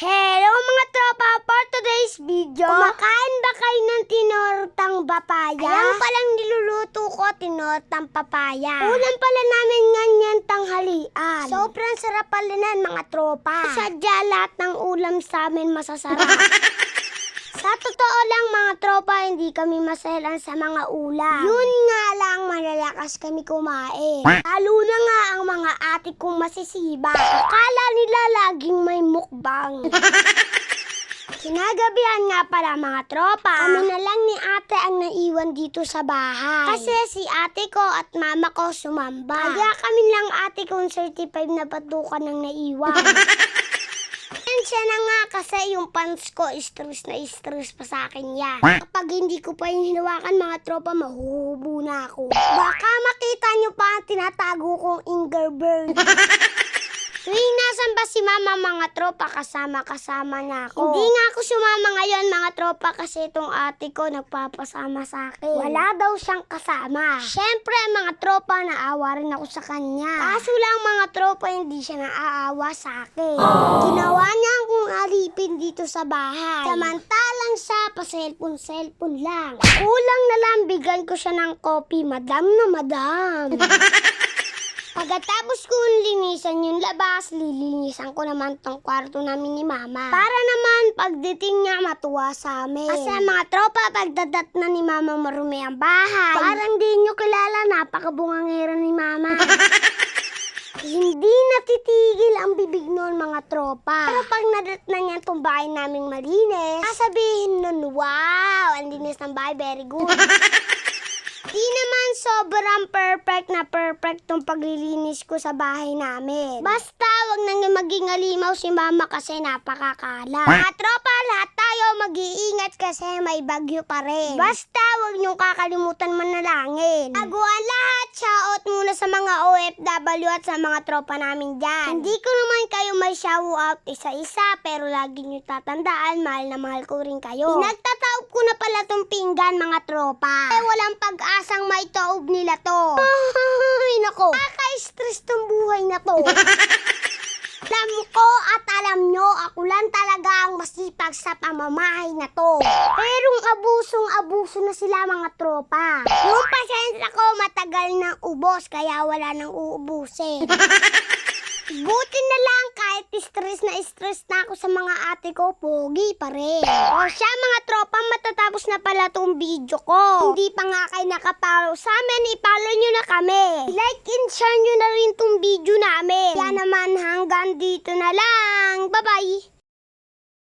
Hello mga tropa, for today's video, kumakain ba kayo ng tinortang papaya? Ayan palang niluluto ko, tinortang papaya. Ulam pala namin ganyan tanghalian. Sobrang sarap pala nan mga tropa. Sadya lahat ng ulam sa amin masasarap. Sa totoo lang mga tropa, hindi kami maselan sa mga ulam. Yun nga lang, malalakas kami kumain. Lalo na nga ang mga ate kong masisiba. Akala nila laging may mukbang. Kinagabihan nga pala mga tropa, kami na lang ni ate ang naiwan dito sa bahay. Kasi si ate ko at mama ko sumamba. Kaya kami lang ate kong certified na batukan ng naiwan. Siya na nga kasi yung pants ko, stress pa sa akin yan. Kapag hindi ko pa yung hinawakan mga tropa, mahuhubo na ako. Baka makita nyo pa ang tinatago kong Ingerbird. Tuwing nasan ba si mama mga tropa, kasama na ako. Hindi nga ako sumama ngayon mga tropa kasi itong ate ko nagpapasama sa akin. Wala daw siyang kasama. Siyempre mga tropa, naawa rin ako sa kanya. Kaso lang mga tropa, hindi siya naaawa sa akin. Ginawa niya akong alipin dito sa bahay. Samantalang siya pa cellphone lang. Kulang na lang bigyan ko siya ng coffee, madam na madam. Pagkatapos kong linisan yung labas, lilinisan ko naman tong kwarto namin ni mama. Para naman pagdating niya matuwa sa amin. Kasi mga tropa, pagdadat na ni mama marumi ang bahay. Parang di nyo kilala, napakabungangera ni mama. Hindi natitigil ang bibig noon mga tropa. Pero pag nadat na niya itong bahay naming malinis, sasabihin nun, wow, ang linis ng bahay, very good. Di naman sobrang perfect tong paglilinis ko sa bahay namin. Basta wag nang maging alimaw si mama kasi napakakala. Mga tropa, lahat tayo mag-iingat kasi may bagyo pa rin. Basta wag niyong kakalimutan manalangin. Aguan lahat, shout muna sa mga OFW at sa mga tropa namin dyan. Hindi ko naman kayo may shout isa-isa, pero lagi niyo tatandaan, mahal na mahal ko rin kayo. Pinagtataob ko na pala tong pinggan mga tropa. Walang pag-asang may taob nila to. Ay nako, kaka-stress tong buhay na to. Alam ko at alam nyo, ako lang talaga ang masipag sa pamamahay na to. Pero abusong-abuso na sila mga tropa. Yung pasensya ko matagal nang ubos, kaya wala nang uubusin. Buti na lang kahit stress na ako sa mga ate ko, pogi pa rin. O siya mga tropa, matatapos na pala tong video ko. Hindi pa nga kayo nakapollow sa amin, ipollow nyo na kami. Like and share nyo na rin tong video namin. Kaya naman hanggang dito na lang. Bye-bye!